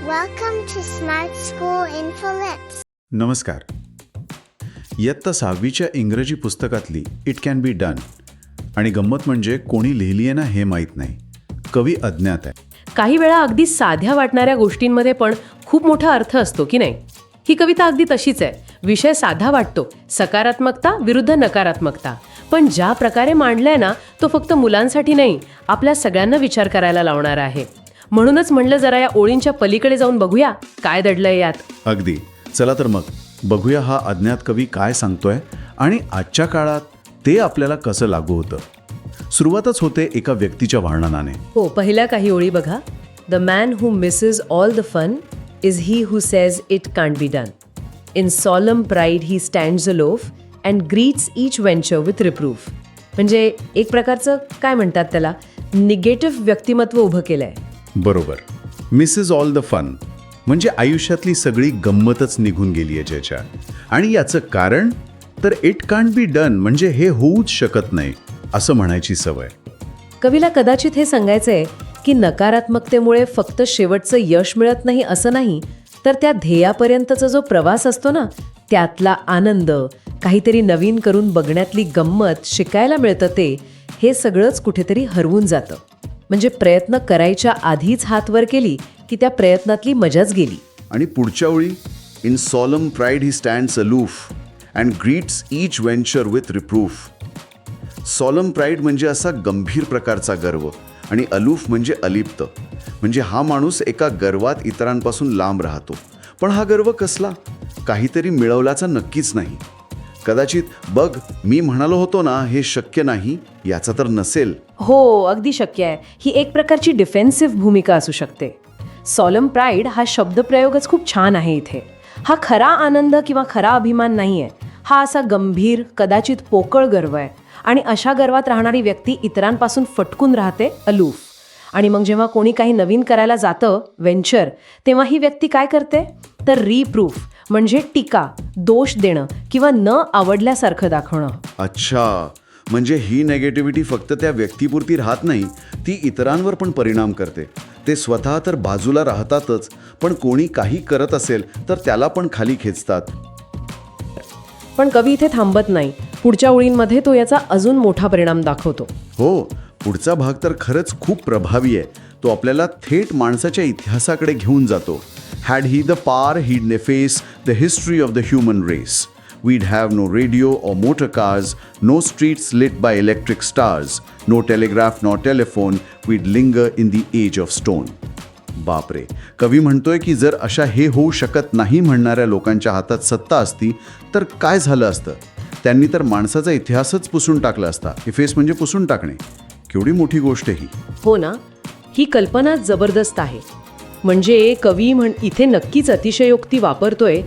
Welcome to Smart School Info Lips. नमस्कार. इयत्ता 6वीच्या इंग्रजी पुस्तकातली इट कॅन बी डन आणि गंमत म्हणजे कोणी लिहिली आहे ना हे माहीत नाही. कवी अज्ञात आहे. काही वेळा अगदी साध्या वाटणाऱ्या गोष्टींमध्ये पण खूप मोठा अर्थ असतो की नाही. ही कविता अगदी तशीच आहे. विषय साधा वाटतो, सकारात्मकता विरुद्ध नकारात्मकता, पण ज्या प्रकारे मांडलाय ना तो फक्त मुलांसाठी नाही, आपल्या सगळ्यांना विचार करायला लावणारा आहे. म्हणूनच म्हणलं जरा या ओळींच्या पलीकडे जाऊन बघूया काय दडलंय यात. अगदी. चला तर मग बघूया हा अज्ञात कवी काय सांगतोय आणि आजच्या काळात ते आपल्याला कसं लागू होतं. सुरुवातच होते एका व्यक्तीच्या वर्णनाने. हो, पहिल्या काही ओळी बघा. The man who misses all the fun is he who says it can't be done. In solemn pride he stands aloof and greets each venture with reproof. म्हणजे एक प्रकारचं काय म्हणतात त्याला, निगेटिव्ह व्यक्तिमत्व उभं केलंय. बरोबर. मिसेस ऑल द फन म्हणजे आयुष्यातली सगळी गंमतच निघून गेली आहे ज्याच्या. आणि याचं कारण तर इट कांट बी डन म्हणजे हे होऊच शकत नाही असं म्हणायची सवय. कवीला कदाचित हे सांगायचंय की नकारात्मकतेमुळे फक्त शेवटचं यश मिळत नाही असं नाही, तर त्या ध्येयापर्यंतचा जो प्रवास असतो ना त्यातला आनंद, काहीतरी नवीन करून बघण्यातली गंमत, शिकायला मिळतं ते, हे सगळंच कुठेतरी हरवून जातं. म्हणजे प्रयत्न करायच्या आधीच हात वर केली की त्या प्रयत्नातली मजाच गेली. आणि पुढच्या ओळी, in solemn pride he stands aloof and greets each venture with reproof. Solemn pride म्हणजे असा गंभीर प्रकारचा गर्व आणि अलूफ म्हणजे अलिप्त. म्हणजे हा माणूस एका गर्वात इतरांपासून लांब राहतो. पण हा गर्व कसला? काहीतरी मिळवल्याचा नक्कीच नाही. कदाचित बघ मी म्हणालो होतो ना हे शक्य नाही याचा तर नसेल. हो, अगदी शक्य आहे. ही एक प्रकारची डिफेन्सिव्ह भूमिका असू शकते. सॉलम प्राईड हा शब्दप्रयोगच खूप छान आहे इथे. हा खरा आनंद किंवा खरा अभिमान नाही आहे. हा असा गंभीर, कदाचित पोकळ गर्व आहे. आणि अशा गर्वात राहणारी व्यक्ती इतरांपासून फटकून राहते, अलूफ. आणि मग जेव्हा कोणी काही नवीन करायला जातं, व्हेंचर, तेव्हा ही व्यक्ती काय करते तर रिप्रूफ म्हणजे टीका, दोष देणं किंवा न आवडल्यासारखं दाखवणं. अच्छा, म्हणजे ही नेगेटिव्हिटी फक्त त्या व्यक्तीपुरती राहत नाही, ती इतरांवर पण परिणाम करते. ते स्वतः तर बाजूला राहतातच, पण कोणी काही करत असेल तर त्याला पण खाली खेचतात. पण कवी इथे थांबत नाही. पुढच्या ओळींमध्ये तो याचा अजून मोठा परिणाम दाखवतो. हो, पुढचा भाग तर खरंच खूप प्रभावी आहे. तो आपल्याला थेट माणसाच्या इतिहासाकडे घेऊन जातो. हॅड ही द पार he'd neface the history of the human race. We'd have no radio or motor cars, no streets lit by electric stars, no telegraph nor telephone, we'd linger in the age of stone. बापरे, कवी म्हणतोय की जर अशा हे होऊ शकत नाही म्हणणाऱ्या लोकांच्या हातात सत्ता असती तर काय झालं असतं. त्यांनी तर माणसाचा इतिहासच पुसून टाकला असता. इफेस म्हणजे पुसून टाकणे. केवढी मोठी गोष्ट ही. हो ना, ही कल्पना जबरदस्त आहे. म्हणजे कवी इथे नक्कीच अतिशयोक्ती वापरतोय,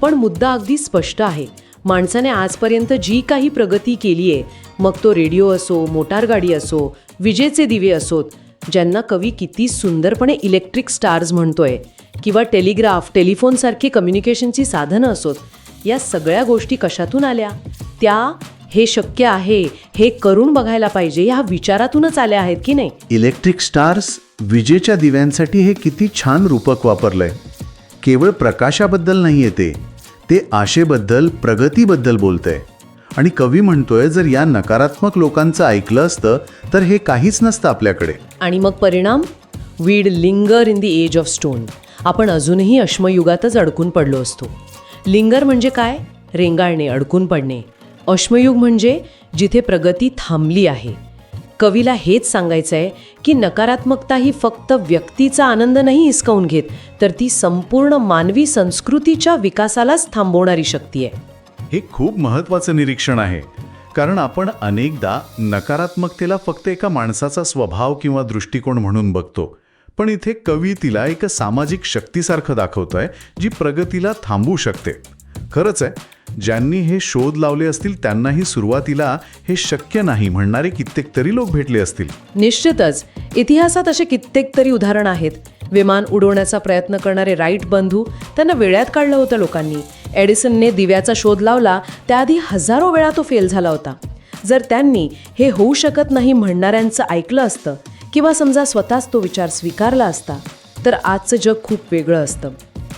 पण मुद्दा अगदी स्पष्ट आहे. माणसाने आजपर्यंत जी काही प्रगती केली आहे, मग तो रेडिओ असो, मोटारगाडी असो, विजेचे दिवे असोत, ज्यांना कवी किती सुंदरपणे इलेक्ट्रिक स्टार्स म्हणतोय, किंवा टेलिग्राफ, टेलिफोनसारखी कम्युनिकेशनची साधनं असोत, या सगळ्या गोष्टी कशातून आल्या? त्या हे शक्य आहे, हे करून बघायला पाहिजे ह्या विचारातूनच आल्या आहेत की नाही. इलेक्ट्रिक स्टार्स, विजेच्या दिव्यांसाठी हे किती छान रूपक वापरलंय. केवळ प्रकाशाबद्दल नाही येते, ते आशेबद्दल, प्रगतीबद्दल बोलतंय. आणि कवी म्हणतोय जर या नकारात्मक लोकांचं ऐकलं असतं तर हे काहीच नसतं आपल्याकडे. आणि मग परिणाम, we'd linger in the age of stone. आपण अजूनही अश्मयुगातच अडकून पडलो असतो. लिंगर म्हणजे काय? रेंगाळणे, अडकून पडणे. अश्मयुग म्हणजे जिथे प्रगती थांबली आहे. कवीला हेच सांगायचं आहे की नकारात्मकता ही फक्त व्यक्तीचा आनंद नाही हिसकावून घेत, तर ती संपूर्ण मानवी संस्कृतीच्या विकासालाच थांबवणारी शक्ती आहे. हे खूप महत्त्वाचं निरीक्षण आहे. कारण आपण अनेकदा नकारात्मकतेला फक्त एका माणसाचा स्वभाव किंवा दृष्टिकोन म्हणून बघतो. पण इथे कवी तिला एक सामाजिक शक्तीसारखं दाखवतोय जी प्रगतीला थांबवू शकते. खरंच आहे, ज्यांनी हे शोध लावले असतील त्यांनाही सुरुवातीला हे शक्य नाही म्हणणारे कित्येक तरी लोक भेटले असतील. निश्चितच इतिहासात असे कित्येक तरी उदाहरण आहेत. विमान उडवण्याचा प्रयत्न करणारे राईट बंधू, त्यांना वेळात काढलं होतं लोकांनी. एडिसनने दिव्याचा शोध लावला, त्याआधी हजारो वेळा तो फेल झाला होता. जर त्यांनी हे होऊ शकत नाही म्हणणाऱ्यांचं ऐकलं असतं किंवा समजा स्वतःच तो विचार स्वीकारला असता तर आजचं जग खूप वेगळं असतं.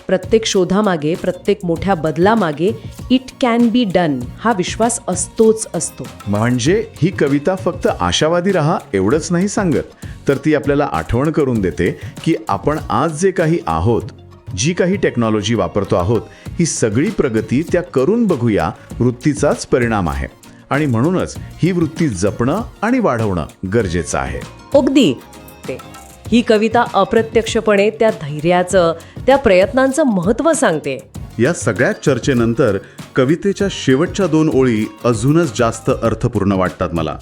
प्रत्येक शोधामागे, प्रत्येक मोठ्या बदलामागे इट कॅन बी डन हा विश्वास असतोच असतो. म्हणजे ही कविता फक्त आशावादी राहा एवढंच नाही सांगत, तर ती आपल्याला आठवण करून देते की आपण आज जे काही आहोत, जी काही टेक्नॉलॉजी वापरतो आहोत, ही सगळी प्रगती त्या करून बघूया वृत्तीचाच परिणाम आहे. आणि म्हणूनच ही वृत्ती जपणं आणि वाढवणं गरजेचं आहे. अगदी. ही कविता अप्रत्यक्षपणे त्या धैर्याचं, त्या प्रयत्नांचं महत्त्व सांगते. या सगळ्या चर्चेनंतर कवितेच्या शेवटच्या 2 ओळी अजूनच जास्त अर्थपूर्ण वाटतात मला.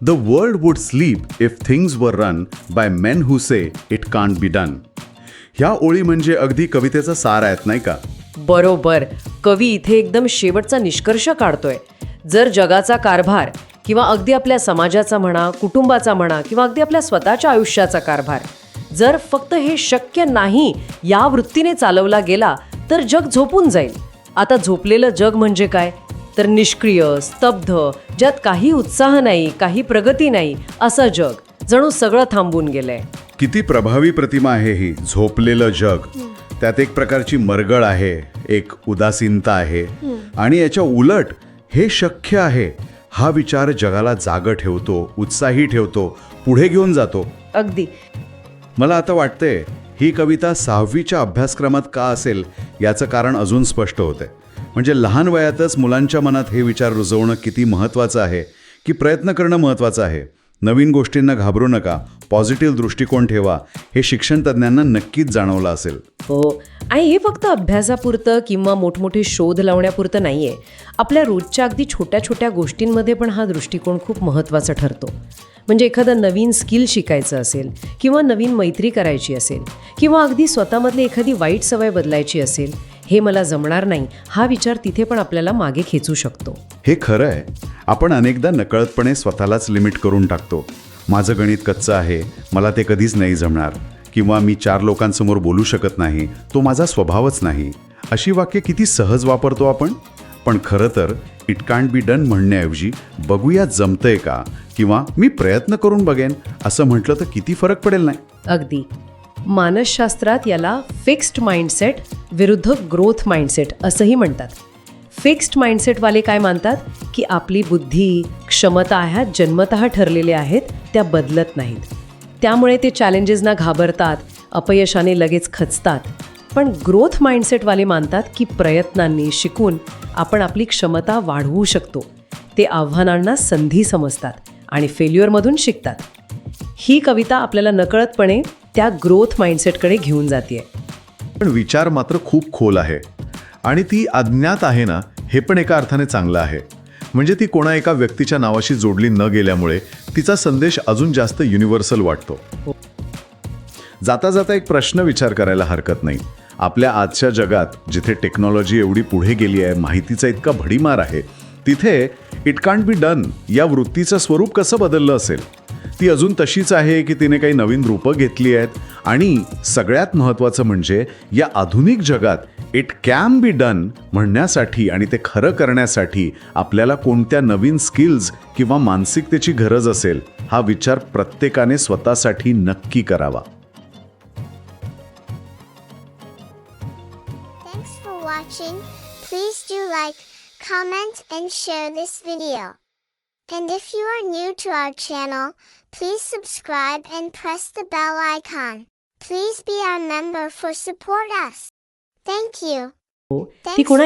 The world would sleep if things were run by main who say it can't be done. ह्या ओळी म्हणजे अगदी कवितेचा सार आहेत नाही का? बरोबर. कवी इथे एकदम शेवटचा निष्कर्ष काढतोय. जर जगाचा कारभार किंवा अगदी आपल्या समाजाचा म्हणा, कुटुंबाचा म्हणा किंवा अगदी आपल्या स्वतःच्या आयुष्याचा कारभार जर फक्त हे शक्य नाही या वृत्तीने चालवला गेला तर जग झोपून जाईल. आता झोपलेलं जग म्हणजे काय? तर निष्क्रिय, स्तब्ध, ज्यात काही उत्साह नाही, काही प्रगती नाही असं जग. जणू सगळं थांबून गेलंय. किती प्रभावी प्रतिमा आहे ही, झोपलेलं जग. त्यात एक प्रकारची मरगळ आहे, एक उदासीनता आहे. आणि याच्या उलट हे शक्य आहे हा विचार जगाला जागं ठेवतो, उत्साही ठेवतो, पुढे घेऊन जातो. अगदी. मला आता वाटतंय ही कविता 6वीच्या अभ्यासक्रमात का असेल याचं कारण अजून स्पष्ट होतंय. म्हणजे लहान वयातच मुलांच्या मनात हे विचार रुजवणं किती महत्त्वाचं आहे, की प्रयत्न करणं महत्त्वाचं आहे. नवीन गोष्टींना घाबरू नका, पॉझिटिव्ह दृष्टिकोन ठेवा, हे शिक्षण तज्ज्ञांना नक्कीच जाणवलं असेल. हो. आणि हे फक्त अभ्यासापुरतं किंवा मोठमोठे शोध लावण्यापुरतं नाही आहे. आपल्या रोजच्या अगदी छोट्या छोट्या गोष्टींमध्ये पण हा दृष्टिकोन खूप महत्त्वाचा ठरतो. म्हणजे एखादं नवीन स्किल शिकायचं असेल किंवा नवीन मैत्री करायची असेल किंवा अगदी स्वतःमधली एखादी वाईट सवय बदलायची असेल, हे मला जमणार नाही हा विचार तिथे पण आपल्याला मागे खेचू शकतो. हे खरं आहे. आपण अनेकदा नकळतपणे स्वतःलाच लिमिट करून टाकतो. माझं गणित कच्चं आहे, मला ते कधीच नाही जमणार, किंवा मी 4 लोकांसमोर बोलू शकत नाही, तो माझा स्वभावच नाही. अशी वाक्य किती सहज वापरतो आपण. पण खरं तर इट कांट बी डन म्हणण्याऐवजी बघूया जमतंय का किंवा मी प्रयत्न करून बघेन असं म्हटलं तर किती फरक पडेल नाही. अगदी. मानसशास्त्रात याला फिक्स्ड माइंडसेट विरुद्ध ग्रोथ माइंडसेट असंही म्हणतात. फिक्स्ड माइंडसेटवाले काय मानतात की आपली बुद्धी, क्षमता ह्या जन्मतः ठरलेल्या आहेत, त्या बदलत नाहीत. त्यामुळे ते चॅलेंजेसना घाबरतात, अपयशाने लगेच खचतात. पण ग्रोथ माइंडसेटवाले मानतात की प्रयत्नांनी, शिकून आपण आपली क्षमता वाढवू शकतो. ते आव्हानांना संधी समजतात आणि फेल्युअरमधून शिकतात. ही कविता आपल्याला नकळतपणे त्या ग्रोथ माइंडसेटकडे घेऊन जाते. पण विचार मात्र खूप खोल आहे आणि ती अज्ञात आहे ना, हे पण एका अर्थाने चांगलं आहे. म्हणजे ती कोणा एका व्यक्तीच्या नावाशी जोडली न गेल्यामुळे तिचा संदेश अजून जास्त युनिव्हर्सल वाटतो. जाता जाता एक प्रश्न विचार करायला हरकत नाही. आपल्या आजच्या जगात जिथे टेक्नॉलॉजी एवढी पुढे गेली आहे, माहितीचा इतका भडीमार आहे, तिथे इट कांट बी डन या वृत्तीचं स्वरूप कसं बदललं असेल? ती अजून तशीच आहे की तिने काही नवीन रूपं घेतली आहेत? आणि सगळ्यात महत्त्वाचं म्हणजे या आधुनिक जगात इट कॅन बी डन म्हणण्यासाठी आणि ते खरं करण्यासाठी आपल्याला कोणत्या नवीन स्किल्स किंवा मानसिकतेची गरज असेल, हा विचार प्रत्येकाने स्वतःसाठी नक्की करावा. Thanks for watching. Please do like, comment and share this video. And if you are new to our channel, please subscribe and press the bell icon. Please be our member for support us. Thank you. ती कोणा